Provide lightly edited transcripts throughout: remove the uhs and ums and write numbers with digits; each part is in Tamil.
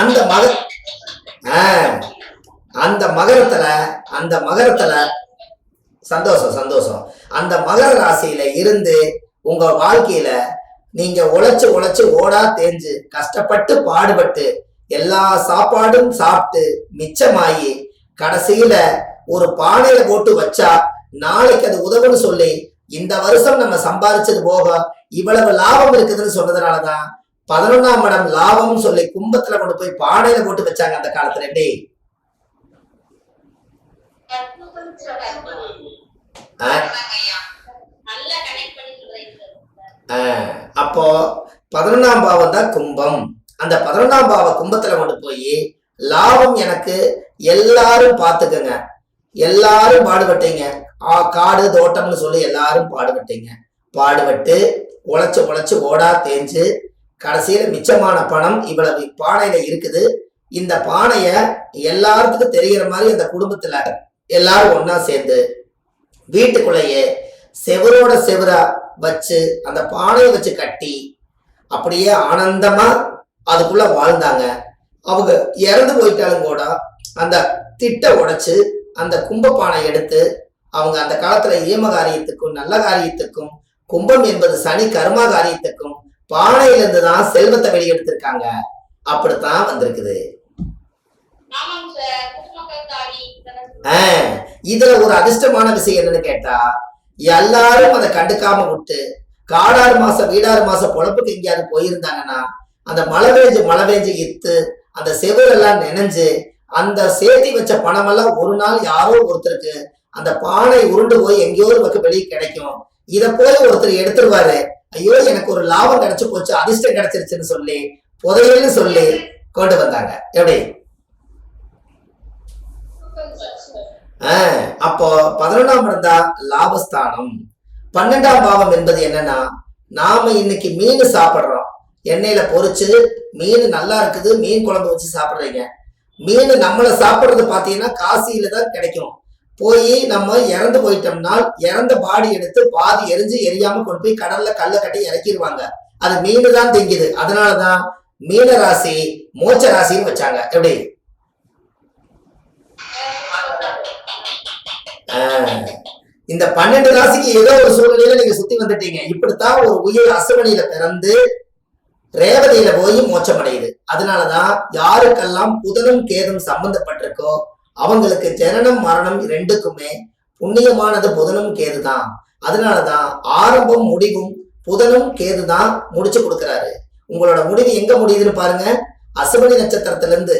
அந்த மக அந்த மகரத்துல சந்தோஷம் சந்தோஷம். அந்த மகர ராசியில இருந்து உங்க வாழ்க்கையில நீங்க உழைச்சு உழைச்சு ஓடா தேஞ்சு கஷ்டப்பட்டு பாடுபட்டு எல்லா சாப்பாடும் சாப்பிட்டு மிச்சமாயி கடைசியில ஒரு பானையில போட்டு வச்சா நாளைக்கு அது உதவுன்னு சொல்லி இந்த வருஷம் நம்ம சம்பாதிச்சது போக இவ்வளவு லாபம் இருக்குதுன்னு சொன்னதுனாலதான் 11ஆம் இடம் லாபம்னு சொல்லி கும்பத்துல கொண்டு போய் பானையில போட்டு வச்சாங்க அந்த காலத்துல. எப்படி அப்போ 11ஆம் பாவம் தான் கும்பம். அந்த 11ஆம் பாவ கும்பத்துல கொண்டு போய் லாபம் எனக்கு எல்லாரும் பாத்துக்கங்க, எல்லாரும் பாடுபட்டீங்க, காடு தோட்டம்னு சொல்லி எல்லாரும் பாடுபட்டீங்க, பாடுபட்டு உழைச்சு உழைச்சு ஓடா தேஞ்சு கடைசியில மிச்சமான பணம் இவ்வளவு பானையில இருக்குது. இந்த பானைய எல்லாத்துக்கும் தெரிகிற மாதிரி அந்த குடும்பத்துல எல்லாரும் ஒன்னா சேர்ந்து வீட்டுக்குள்ளேயே செவரோட செவரா வச்சு அந்த பானையை வச்சு கட்டி அப்படியே ஆனந்தமா அதுக்குள்ள வாழ்ந்தாங்க. அவங்க இறந்து போயிட்டாலும் கூட அந்த திட்ட உடைச்சு அந்த கும்பப்பானை எடுத்து அவங்க அந்த காலத்துல ஈம காரியத்துக்கும் நல்ல காரியத்துக்கும், கும்பம் என்பது சனி கர்மா காரியத்துக்கும் பானையில இருந்துதான் செல்வத்தை வெளியெடுத்திருக்காங்க. அப்படித்தான் வந்திருக்குது. இதுல ஒரு அதிர்ஷ்டமான விஷயம் என்னன்னு கேட்டா, எல்லாரும் அதை கண்டுக்காம விட்டு காடாறு மாசம் வீடாறு மாசம் பொழப்புக்கு எங்கேயாவது போயிருந்தாங்கன்னா அந்த மழை பெஞ்சு இத்து அந்த செவரெல்லாம் நினைஞ்சு அந்த சேர்த்தி வச்ச பணம் எல்லாம் ஒரு நாள் யாரோ ஒருத்தருக்கு அந்த பானை உருண்டு போய் எங்கேயோ ஒரு பக்கம் வெளியே கிடைக்கும். இத போய் ஒருத்தர் எடுத்துருவாரு, ஐயோ எனக்கு ஒரு லாபம் கிடைச்சு போச்சு, அதிர்ஷ்டம் கிடைச்சிருச்சுன்னு சொல்லி புதையல்னு சொல்லி கொண்டு வந்தாங்க. எப்படி அப்போ 11ஆம் இடம் தான் லாபஸ்தானம். 12ஆம் பாவம் என்பது என்னன்னா, நாம இன்னைக்கு மீன் சாப்பிடுறோம், எண்ணெயில பொரிச்சு மீன் நல்லா இருக்குது, மீன் குழம்பு வச்சு சாப்பிடுறீங்க. மீன் நம்மளை சாப்பிடுறது பாத்தீங்கன்னா காசியில தான் கிடைக்கும். போய் நம்ம இறந்து போயிட்டோம்னா இறந்த பாடி எடுத்து பாதி எரிஞ்சு எரியாம கொண்டு போய் கடல்ல கல்ல கட்டி இறக்கிடுவாங்க. அது மீன் தான் திங்குது. அதனாலதான் மீன ராசி மோட்ச ராசின்னு வச்சாங்க. எப்படி இந்த 12 ராசிக்கு ஏதோ ஒரு சூழ்நிலையில நீங்க சுத்தி வந்துட்டீங்க. இப்படித்தான் ஒரு உயிர் அசுவனியில பிறந்து ரேவதியில போய் மோட்சம் அடையுது. அதனாலதான் யாருக்கெல்லாம் புதனும் கேதும் சம்பந்தப்பட்டிருக்கோ அவங்களுக்கு ஜனனம் மரணம் ரெண்டுக்குமே புண்ணியமானது புதனும் கேது தான். அதனாலதான் ஆரம்பம் முடிவும் புதனும் கேது தான் முடிச்சு கொடுக்கிறாரு. உங்களோட முடிவு எங்க முடியுதுன்னு பாருங்க. அசுவனி நட்சத்திரத்துல இருந்து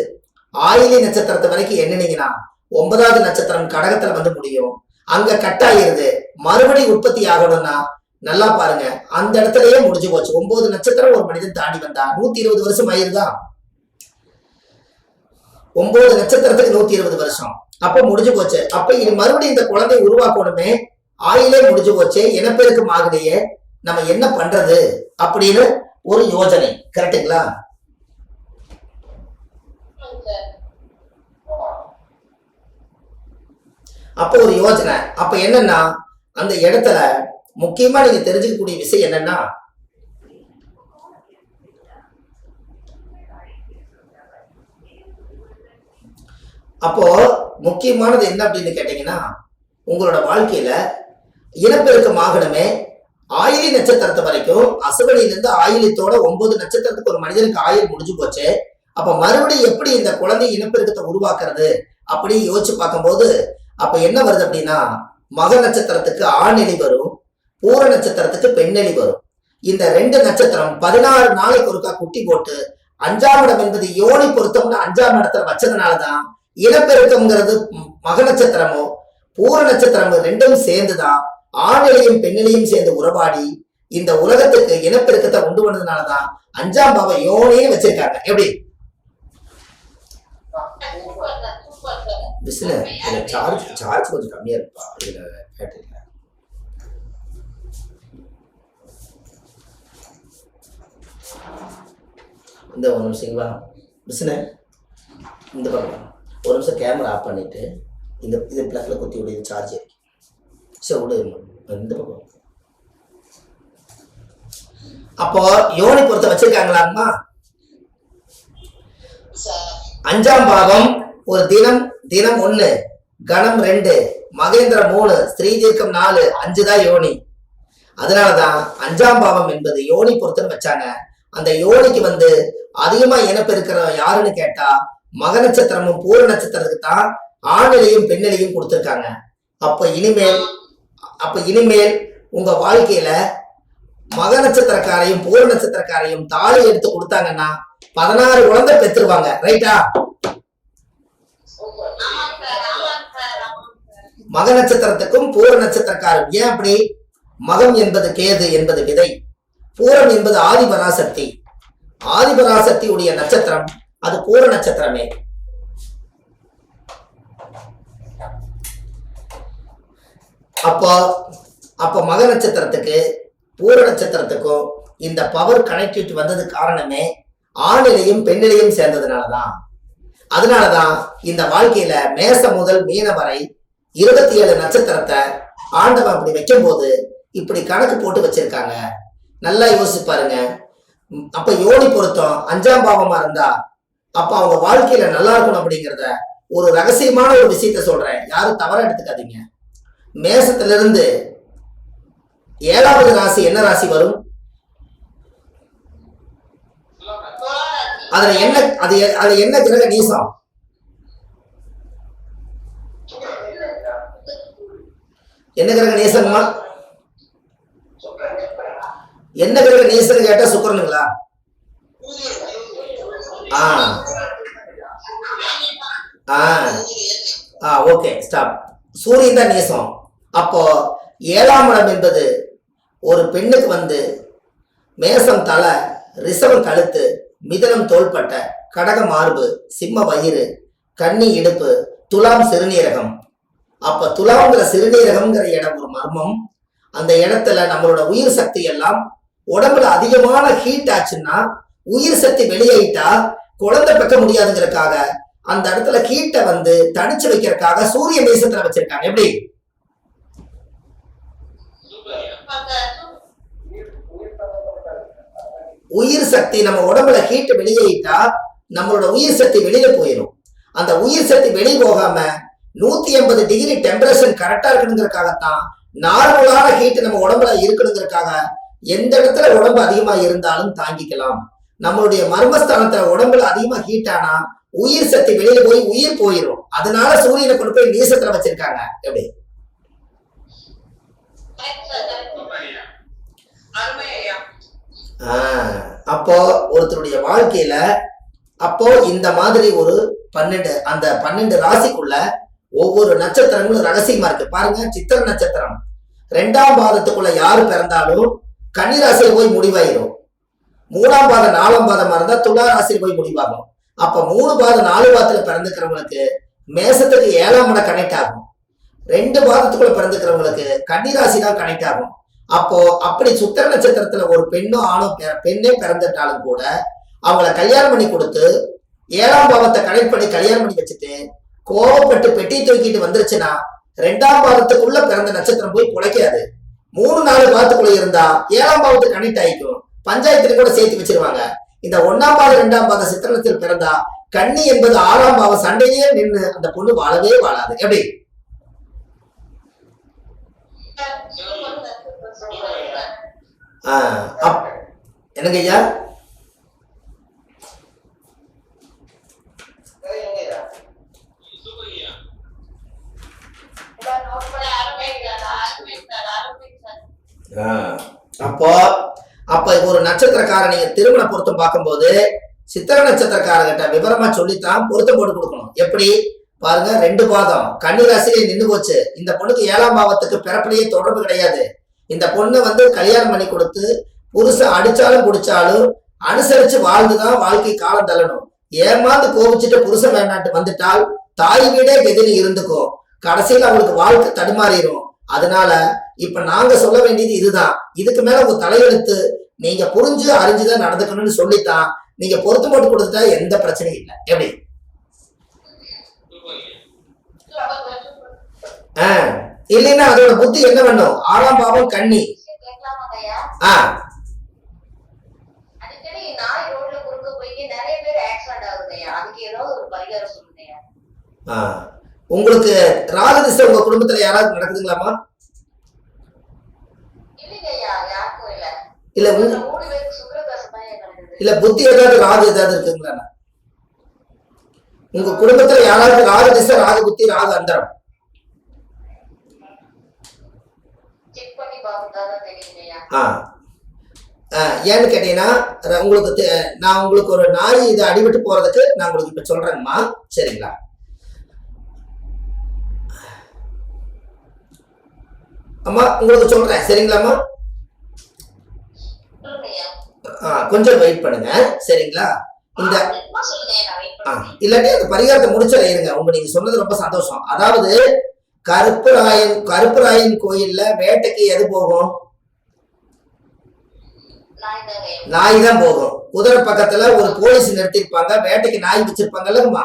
ஆயிலி நட்சத்திரத்து வரைக்கும் எண்ணினீங்கன்னா 9வது நட்சத்திரம் கடகத்துல வந்து முடியும். அங்க கட் ஆயிருது. மறுபடியும் உற்பத்தி ஆகணும்னா நல்லா பாருங்க, அந்த இடத்துலயே முடிஞ்சு போச்சு. 9 நட்சத்திரம் ஒரு மனிதன் தாண்டி வந்தா 120 வருஷம் ஆயிருதான். 9 நட்சத்திரத்துக்கு 120 வருஷம் அப்ப முடிஞ்சு போச்சு. அப்ப இது மறுபடியும் இந்த குழந்தை உருவாக்கணுமே, ஆயிலே முடிஞ்சு போச்சு, இனப்பெருக்கு ஆகலையே, நம்ம என்ன பண்றது அப்படின்னு ஒரு யோசனை. கரெக்டுங்களா? அப்போ ஒரு யோசனை. அப்ப என்னன்னா, அந்த இடத்துல முக்கியமா நீங்க தெரிஞ்சுக்கக்கூடிய விஷயம் என்னன்னா, அப்போ முக்கியமானது என்ன அப்படின்னு கேட்டீங்கன்னா, உங்களோட வாழ்க்கையில இனப்பெருக்கம் ஆகணுமே. ஆயிலி நட்சத்திரத்து வரைக்கும் அசுவனிலிருந்து ஆயிலத்தோட 9 நட்சத்திரத்துக்கு ஒரு மனிதனுக்கு ஆயுள் முடிஞ்சு போச்சு. அப்ப மறுபடியும் எப்படி இந்த குழந்தை இனப்பெருக்கத்தை உருவாக்குறது அப்படின்னு யோசிச்சு பார்க்கும்போது அப்ப என்ன வருது அப்படின்னா, மக நட்சத்திரத்துக்கு ஆணெலி வரும், பூர நட்சத்திரத்துக்கு பெண்ணெலி வரும். இந்த 2 நட்சத்திரம் 16 நாளைக்கு ஒருக்கா குட்டி போட்டு 5ஆம் இடம் என்பது யோனி பொருத்தம்னு 5ஆம் இடத்துல வச்சதுனாலதான் இனப்பெருக்கம்ங்கிறது மக நட்சத்திரமும் பூர நட்சத்திரமும் ரெண்டும் சேர்ந்துதான் ஆணெலியும் பெண்ணிலையும் சேர்ந்து உறவாடி இந்த உலகத்துக்கு இனப்பெருக்கத்தை உண்டு பண்ணதுனாலதான் 5ஆம் பாவ யோனின்னு வச்சிருக்காங்க. எப்படி சார்ஜ் கொஞ்சம் கம்மியா இருப்பா இதுல பேட்டரியில. இந்த ஒரு நிமிஷங்களா பிஸ்னு இந்த பக்கம் ஒரு நிமிஷம் கேமரா ஆஃப் பண்ணிட்டு இது பிளக்ல குத்தி விடு, சார்ஜ் சரி விடு இந்த பக்கம். அப்போ யோனி பொறுத்த வச்சிருக்காங்களாம்மா? 5ஆம் பாவம் ஒரு தினம், தினம் 1, கணம் 2, மகேந்திர 3, ஸ்ரீ தீர்க்கம் 4, 5 தான் யோனி. அதனாலதான் 5ஆம் பாவம் என்பது யோனி பொறுத்துன்னு வச்சாங்க. அந்த யோனிக்கு அதிகமா இனப்பெருக்கிற யாருன்னு கேட்டா மக நட்சத்திரமும் பூர நட்சத்திரத்துக்கு தான் ஆணிலையும் பெண்ணிலையும் கொடுத்துருக்காங்க. அப்ப இனிமேல் உங்க வாழ்க்கையில மக நட்சத்திரக்காரையும் பூர நட்சத்திரக்காரையும் தாலி எடுத்து கொடுத்தாங்கன்னா 16 குழந்தை பெற்றுருவாங்க. ரைட்டா? மக நட்சத்திரத்துக்கும் பூர நட்சத்திரக்காரும் ஏன் அப்படி? மகம் என்பது கேது என்பது விதை, பூரம் என்பது ஆதிபராசக்தி. ஆதிபராசக்தி உடைய நட்சத்திரம் அது பூர நட்சத்திரமே. அப்போ மக நட்சத்திரத்துக்கு பூர நட்சத்திரத்துக்கும் இந்த பவர் கனெக்டிவிட்டி வந்தது காரணமே ஆணிலையும் பெண்ணிலையும் சேர்ந்ததுனாலதான். அதனாலதான் இந்த வாழ்க்கையில மேசம் முதல் மீன வரை 27 நட்சத்திரத்தை ஆண்டவன் அப்படி வைக்கும் போது இப்படி கணக்கு போட்டு வச்சிருக்காங்க. நல்லா யோசிச்சு பாருங்க. அப்ப யோனி பொருத்தம் 5ஆம் பாவமா இருந்தா அப்ப அவங்க வாழ்க்கையில நல்லா இருக்கணும் அப்படிங்கிறத ஒரு ரகசியமான ஒரு விஷயத்த சொல்றேன், யாரும் தவறா எடுத்துக்காதீங்க. மேசத்திலிருந்து 7வது ராசி என்ன ராசி வரும்? அதுல என்ன கிரக நீசம்? என்ன கிரக நீசம்மா? என்ன கிரக நீசம் கேட்டா சுக்கிரனுங்களா? Okay, stop. சூரியன் தான் நீசம். அப்போ 7ஆம் இடம் என்பது ஒரு பெண்ணுக்கு மேசம் தலை, ரிஷபம் கழுத்து, மிதனம் தோள்பட்டை, கடக மார்பு, சிம்ம வயிறு, கன்னி இடுப்பு, துலாம் சிறுநீரகம். அப்ப துலாம்ங்கிற சிறுநீரகம்ங்கிற இடம் ஒரு மர்மம். அந்த இடத்துல நம்மளோட உயிர் சக்தி எல்லாம் உடம்புல அதிகமான ஹீட் ஆச்சுன்னா உயிர் சக்தி வெளியேட்டா குழந்தை பெக்க முடியாதுங்கிறதுக்காக அந்த இடத்துல ஹீட்டை தணிச்சு வைக்கிறதுக்காக சூரிய மேசத்துல வச்சிருக்காங்க. எப்படி? உயிர் சக்தி நம்ம உடம்புல ஹீட் வெளியேட்டா நம்மளோட உயிர் சக்தி வெளியில போயிடும். அந்த உயிர் சக்தி வெளியே போகாம 180 டிகிரி டெம்பரேச்சர் கரெக்டா இருக்கணுங்கிறதுக்காகத்தான் நார்மலான ஹீட் நம்ம உடம்புல இருக்கணுங்கிறதுக்காக எந்த இடத்துல உடம்பு அதிகமா இருந்தாலும் தாங்கிக்கலாம். நம்மளுடைய மர்மஸ்தானத்துல உடம்புல அதிகமா ஹீட் ஆனா உயிர் சக்தி வெளியில போய் உயிர் போயிடும். அதனால சூரியனை கொண்டு போய் நீசத்துல வச்சிருக்காங்க. எப்படி? அப்போ ஒருத்தருடைய வாழ்க்கையில அப்போ இந்த மாதிரி ஒரு 12 ராசிக்குள்ள ஒவ்வொரு நட்சத்திரங்களும் ரகசியமா இருக்கு. பாருங்க, சித்திர நட்சத்திரம் 2ஆம் பாதத்துக்குள்ள யாரு பிறந்தாலும் கன்னி ராசியில போய் முடிவாயிரும். 3ஆம் பாதம் 4ஆம் பாதமா இருந்தா துலா ராசியில போய் முடிவாகும். அப்ப 3 பாதம் 4 பாதத்துல பிறந்துக்கிறவங்களுக்கு மேசத்துக்கு 7ஆம் இடம் கனெக்ட் ஆகும். 2 பாதத்துக்குள்ள பிறந்துக்கிறவங்களுக்கு கன்னி ராசி தான் கனெக்ட் ஆகும். அப்போ அப்படி சுத்திர நட்சத்திரத்துல ஒரு பெண்ணோ ஆணோ பெண்ணே பிறந்துட்டாலும் கூட அவங்கள கல்யாணம் பண்ணி கொடுத்து 7ஆம் பாவத்தை கனெக்ட் பண்ணி கல்யாணம் பண்ணி வச்சுட்டு கோவப்பட்டு பெட்டி தூக்கிட்டு வந்துருச்சுன்னா 2ஆம் பாவத்துக்குள்ள பிறந்த நட்சத்திரம் போய் பிழைக்காது. 3-4 பாவத்துக்குள்ள இருந்தா 7ஆம் பாவத்துக்கு கனெக்ட் ஆயிக்கும். பஞ்சாயத்துல கூட சேர்த்து வச்சிருவாங்க. இந்த 1ஆம் பாவம் 2ஆம் பாவம் சித்திரத்தில் பிறந்தா கன்னி என்பது 6ஆம் பாவம் சண்டையிலேயே நின்று அந்த பொண்ணு வாழவே வாழாது. எப்படி? என்னங்க ஐயா? அப்ப ஒரு நட்சத்திரக்கார நீங்க திருமண பொருத்தம் பார்க்கும்போது சித்திர நட்சத்திரக்காரர்கிட்ட விவரமா சொல்லித்தான் பொருத்தம் போட்டு கொடுக்கணும். எப்படி பாருங்க, 2 பாதம் கன்னி ராசியிலே நின்று போச்சு. இந்த பொண்ணுக்கு 7ஆம் பாவத்துக்கு பிறப்பிலேயே தொடர்பு கிடையாது. இந்த பொண்ணு கல்யாணம் பண்ணி கொடுத்து புருஷன் அடிச்சாலும் பிடிச்சாலும் அனுசரிச்சு வாழ்ந்துதான் வாழ்க்கை காலம் தள்ளணும். ஏமாந்து கோபிச்சுட்டு புருஷன் வேண்டாட்டு வந்துட்டால் தாய் வீடே கெதினு இருந்துக்கும். கடைசியில் அவங்களுக்கு வாழ்க்கை தடுமாறிடும். அதனால இப்ப நாங்க சொல்ல வேண்டியது இதுதான். இதுக்கு மேல உங்க தலையெழுத்து நீங்க புரிஞ்சு அறிஞ்சுதான் நடந்துக்கணும்னு சொல்லித்தான் நீங்க பொருத்தம் போட்டு கொடுத்துட்டா எந்த பிரச்சனையும் இல்லை. எப்படி? இல்லைன்னா அதோட புத்தி என்ன பண்ணும்? 6ஆம் பாவம் கன்னி. ஆ. உங்களுக்கு ராகு திசை உங்க குடும்பத்துல யாராவது நடக்குதுங்களாமா? இல்ல இல்ல புத்தி ஏதாவது ராகு ஏதாவது இருக்குங்களா? உங்க குடும்பத்துல யாராவது ராகு திசை, ராகு புத்தி, ராகு அந்தரம்? ஏன்னு கேட்டீங்கன்னா உங்களுக்கு நான் உங்களுக்கு ஒரு நாய் இது அடிபட்டு போறதுக்கு நான் உங்களுக்கு இப்ப சொல்றேங்கம்மா. சரிங்களா? அம்மா உங்களுக்கு சொல்றேன். சரிங்களாம்மா? கொஞ்சம் வெயிட் பண்ணுங்க. சரிங்களா? இந்த இல்லாட்டி அந்த பரிகாரத்தை முடிச்சல இருங்க. நீங்க சொன்னது ரொம்ப சந்தோஷம். அதாவது கருப்பராயன் கோயில்ல வேட்டைக்கு எது போகும்? நாய் தான் போகும். குதிரை பக்கத்துல ஒரு போலீஸ் நிறுத்திருப்பாங்க, வேட்டைக்கு நாய் வச்சிருப்பாங்கல்லம்மா.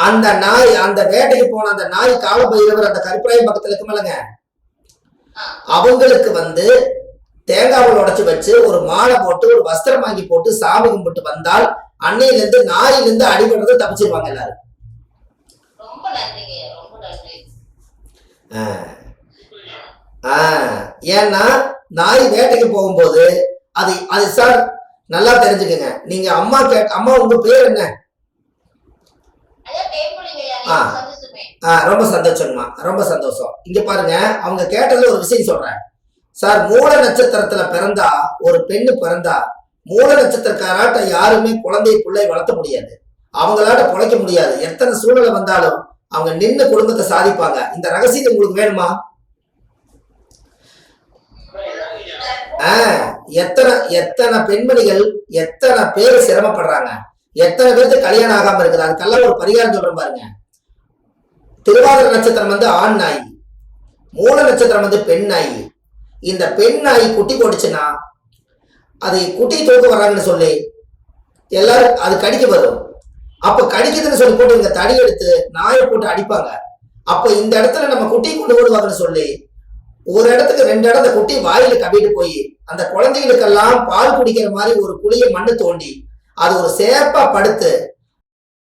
அந்த நாய், அந்த வேட்டைக்கு போன அந்த நாய் கால பைரவர் அந்த கருப்பராயன் பக்கத்துல இருக்குமல்லங்க, அவங்களுக்கு தேங்காவில் உடைச்சு வச்சு ஒரு மாலை போட்டு ஒரு வஸ்திரம் வாங்கி போட்டு சாமி கும்பிட்டு வந்தால் அன்னையில இருந்து நாயில இருந்து அடிபடுறது தப்பிச்சிருவாங்க எல்லாரும். ஏன்னா நாய் வேட்டைக்கு போகும்போது அது சார் நல்லா தெரிஞ்சுக்கங்க. நீங்க அம்மா உங்க பேர் என்ன? ரொம்ப சந்தோஷம்மா, ரொம்ப சந்தோஷம். இங்க பாருங்க, அவங்க கேட்டதுல ஒரு விஷயம் சொல்றேன் சார். மூல நட்சத்திரத்துல பிறந்தா ஒரு பெண்ணு பிறந்தா மூல நட்சத்திரக்காராட்ட யாருமே பிள்ளை வளர்த்த முடியாது, அவங்களாட்ட பிழைக்க முடியாது. எத்தனை சூழ்நிலை வந்தாலும் அவங்க நின்று குடும்பத்தை சாதிப்பாங்க. இந்த ரகசியம் உங்களுக்கு வேணுமா? எத்தனை பெண்மணிகள் எத்தனை பேர் சிரமப்படுறாங்க, எத்தனை பேருக்கு கல்யாணம் ஆகாம இருக்குது. அதுக்கெல்லாம் ஒரு பரிகாரம் சொல்றேன் பாருங்க. திருவாதிரை நட்சத்திரம் ஆண் நாய், மூல நட்சத்திரம் பெண் நாய். இந்த பெண் நாய் குட்டி போட்டுச்சுன்னா அது குட்டி தூக்க வர்றாங்கன்னு சொல்லி எல்லாரும் அது கடிக்க வரும். அப்ப கடிக்குதுன்னு சொல்லி போட்டு இங்க தடி எடுத்து நாயை போட்டு அடிப்பாங்க. அப்ப இந்த இடத்துல நம்ம குட்டி கொண்டு விடுவாங்கன்னு சொல்லி ஒரு இடத்துக்கு 2 இடம் அந்த குட்டி வாயில கவிட்டு போய் அந்த குழந்தைகளுக்கெல்லாம் பால் குடிக்கிற மாதிரி ஒரு குழிய மண்ணு தோண்டி அது ஒரு சேப்பா படுத்து